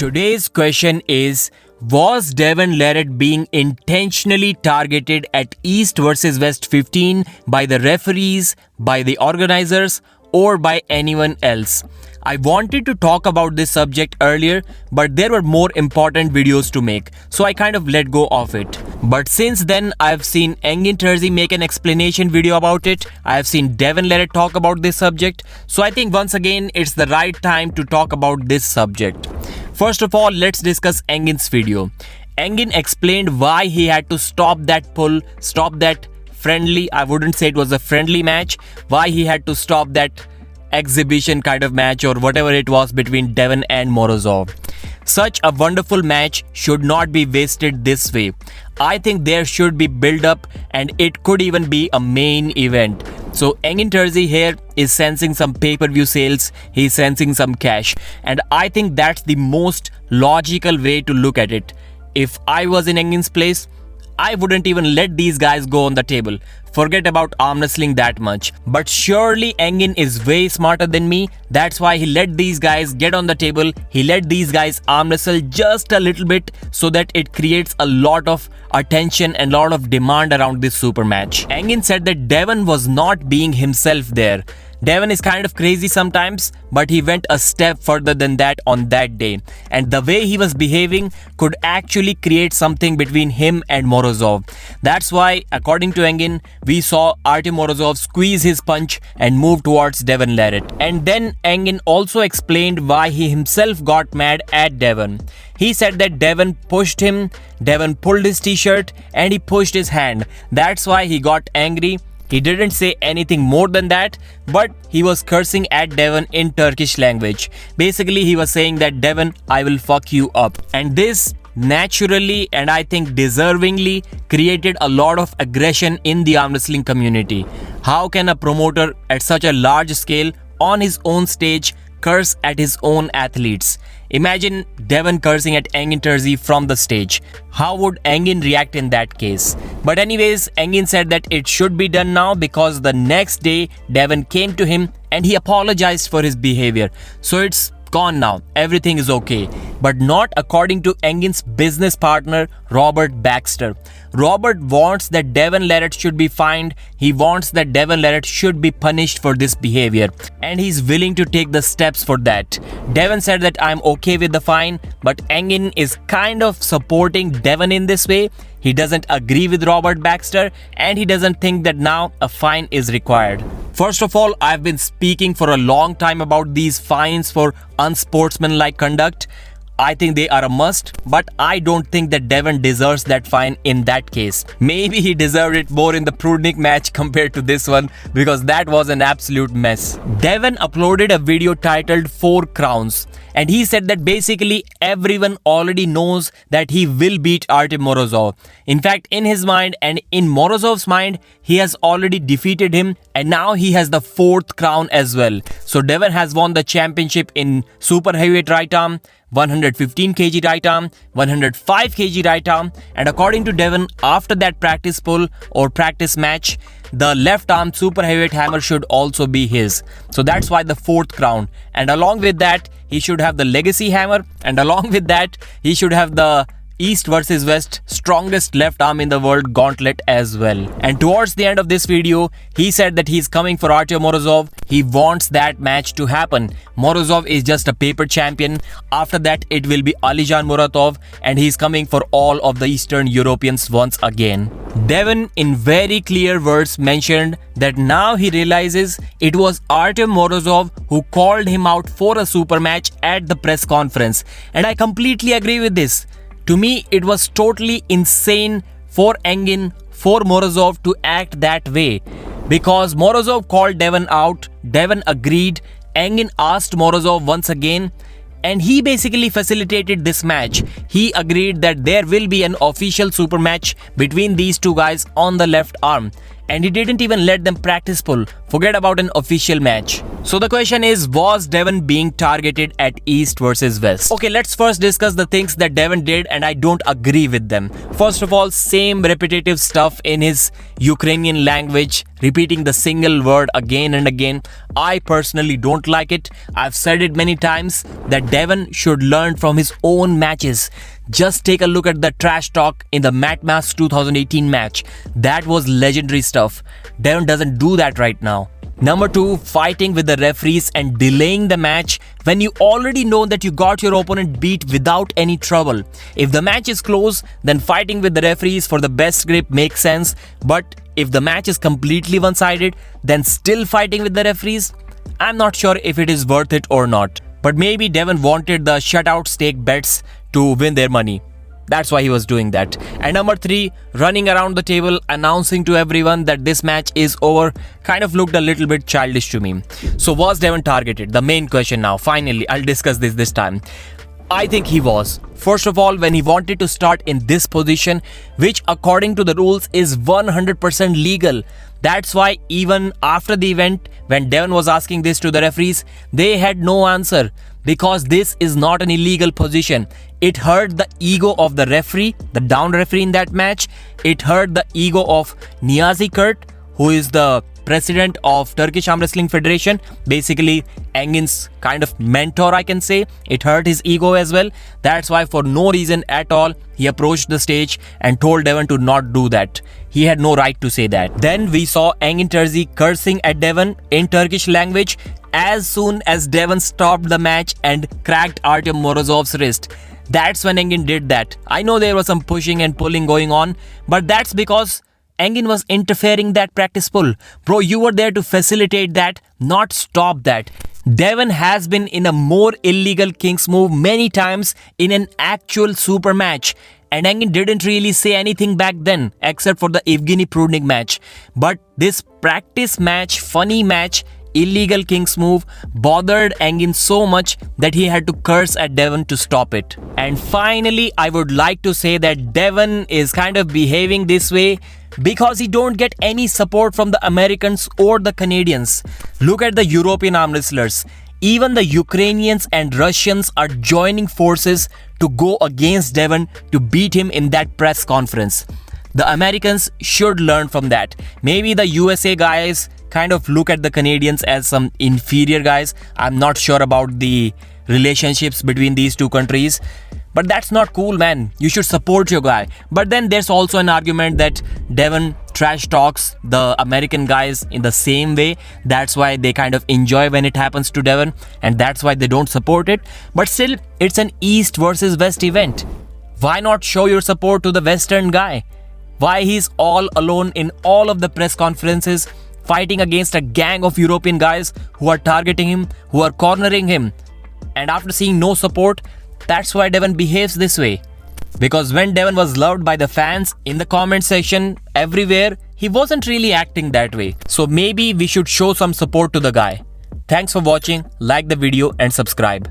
Today's question is, was Devon LARRATT being intentionally targeted at East versus West 15 by the referees, by the organizers, or by anyone else? I wanted to talk about this subject earlier, but there were more important videos to make, so I kind of let go of it. But since then, I've seen Engin Terzi make an explanation video about it. I've seen Devon LARRATT talk about this subject. So I think once again, it's the right time to talk about this subject. First of all, let's discuss Engin's video. Engin explained why he had to stop that pull, stop that friendly, I wouldn't say it was a friendly match, why he had to stop that exhibition kind of match or whatever it was between Devon and Morozov. Such a wonderful match should not be wasted this way. I think there should be build up and it could even be a main event. So Engin Terzi here is sensing some pay-per-view sales, he's sensing some cash, and I think that's the most logical way to look at it. If I was in Engin's place, I wouldn't even let these guys go on the table. Forget about arm wrestling that much. But surely Engin is way smarter than me. That's why he let these guys get on the table. He let these guys arm wrestle just a little bit so that it creates a lot of attention and a lot of demand around this super match. Engin said that Devon was not being himself there. Devon is kind of crazy sometimes, but he went a step further than that on that day. And the way he was behaving could actually create something between him and Morozov. That's why, according to Engin, we saw Artem Morozov squeeze his punch and move towards Devon LARRATT. And then Engin also explained why he himself got mad at Devon. He said that Devon pushed him, Devon pulled his t-shirt and he pushed his hand. That's why he got angry. He didn't say anything more than that, but he was cursing at Devon in Turkish language. Basically, he was saying that Devon, I will fuck you up. And this naturally and I think deservingly created a lot of aggression in the arm wrestling community. How can a promoter at such a large scale on his own stage curse at his own athletes? Imagine Devon cursing at Engin Terzi from the stage. How would Engin react in that case? But anyways, Engin said that it should be done now because the next day Devon came to him and he apologized for his behavior. So it's gone now. Everything is okay. But not according to Engin's business partner, Robert Baxter. Robert wants that Devon LARRATT should be fined. He wants that Devon LARRATT should be punished for this behavior. And he's willing to take the steps for that. Devon said that I'm okay with the fine, but Engin is kind of supporting Devon in this way. He doesn't agree with Robert Baxter and he doesn't think that now a fine is required. First of all, I've been speaking for a long time about these fines for unsportsmanlike conduct. I think they are a must, but I don't think that Devon deserves that fine in that case. Maybe he deserved it more in the Prudnik match compared to this one because that was an absolute mess. Devon uploaded a video titled 4 Crowns and he said that basically everyone already knows that he will beat Artem Morozov. In fact, in his mind and in Morozov's mind, he has already defeated him and now he has the 4th crown as well. So Devon has won the championship in super heavyweight right arm, 115 kg right arm, 105 kg right arm, and according to Devon, after that practice pull or practice match, the left arm super heavyweight hammer should also be his. So that's why the 4th crown. And along with that, he should have the legacy hammer, and along with that, he should have the East versus West strongest left arm in the world gauntlet as well. And towards the end of this video, he said that he's coming for Artem Morozov. He wants that match to happen. Morozov is just a paper champion. After that, it will be Alijan Muratov and he's coming for all of the Eastern Europeans once again. Devon in very clear words mentioned that now he realizes it was Artem Morozov who called him out for a super match at the press conference. And I completely agree with this. To me, it was totally insane for Engin, for Morozov to act that way. Because Morozov called Devon out, Devon agreed, Engin asked Morozov once again, and he basically facilitated this match. He agreed that there will be an official super match between these two guys on the left arm. And he didn't even let them practice pull. Forget about an official match. So the question is, was Devon being targeted at East versus West? Okay, let's first discuss the things that Devon did and I don't agree with them. First of all, same repetitive stuff in his Ukrainian language, repeating the single word again and again. I personally don't like it. I've said it many times that Devon should learn from his own matches. Just take a look at the trash talk in the Mat Mask 2018 match. That was legendary stuff. Devon doesn't do that right now. Number 2, fighting with the referees and delaying the match when you already know that you got your opponent beat without any trouble. If the match is close, then fighting with the referees for the best grip makes sense. But if the match is completely one-sided, then still fighting with the referees? I'm not sure if it is worth it or not. But maybe Devon wanted the shutout stake bets to win their money. That's why he was doing that. And number 3, running around the table announcing to everyone that this match is over kind of looked a little bit childish to me. So was Devon targeted? The main question now. Finally, I'll discuss this time. I think he was. First of all, when he wanted to start in this position, which according to the rules is 100% legal. That's why even after the event, when Devon was asking this to the referees, they had no answer. Because this is not an illegal position. It hurt the ego of the referee, the down referee in that match. It hurt the ego of Niyazi Kurt, who is the president of Turkish Arm Wrestling Federation. Basically, Engin's kind of mentor, I can say. It hurt his ego as well. That's why for no reason at all, he approached the stage and told Devon to not do that. He had no right to say that. Then we saw Engin Terzi cursing at Devon in Turkish language as soon as Devon stopped the match and cracked Artem Morozov's wrist. That's when Engin did that. I know there was some pushing and pulling going on, but that's because Engin was interfering that practice pull. Bro, you were there to facilitate that, not stop that. Devon has been in a more illegal King's move many times in an actual super match. And Engin didn't really say anything back then, except for the Evgeny Prudnik match. But this practice match, funny match, illegal King's move bothered Engin so much that he had to curse at Devon to stop it. And finally, I would like to say that Devon is kind of behaving this way because he don't get any support from the Americans or the Canadians. Look at the European arm wrestlers. Even the Ukrainians and Russians are joining forces to go against Devon to beat him in that press conference. The Americans should learn from that. Maybe the USA guys kind of look at the Canadians as some inferior guys. I'm not sure about the relationships between these two countries. But that's not cool, man. You should support your guy. But then there's also an argument that Devon trash talks the American guys in the same way. That's why they kind of enjoy when it happens to Devon. And that's why they don't support it. But still, it's an East versus West event. Why not show your support to the Western guy? Why he's all alone in all of the press conferences, fighting against a gang of European guys who are targeting him, who are cornering him. And after seeing no support, that's why Devon behaves this way. Because when Devon was loved by the fans in the comment section, everywhere, he wasn't really acting that way. So maybe we should show some support to the guy. Thanks for watching, like the video and subscribe.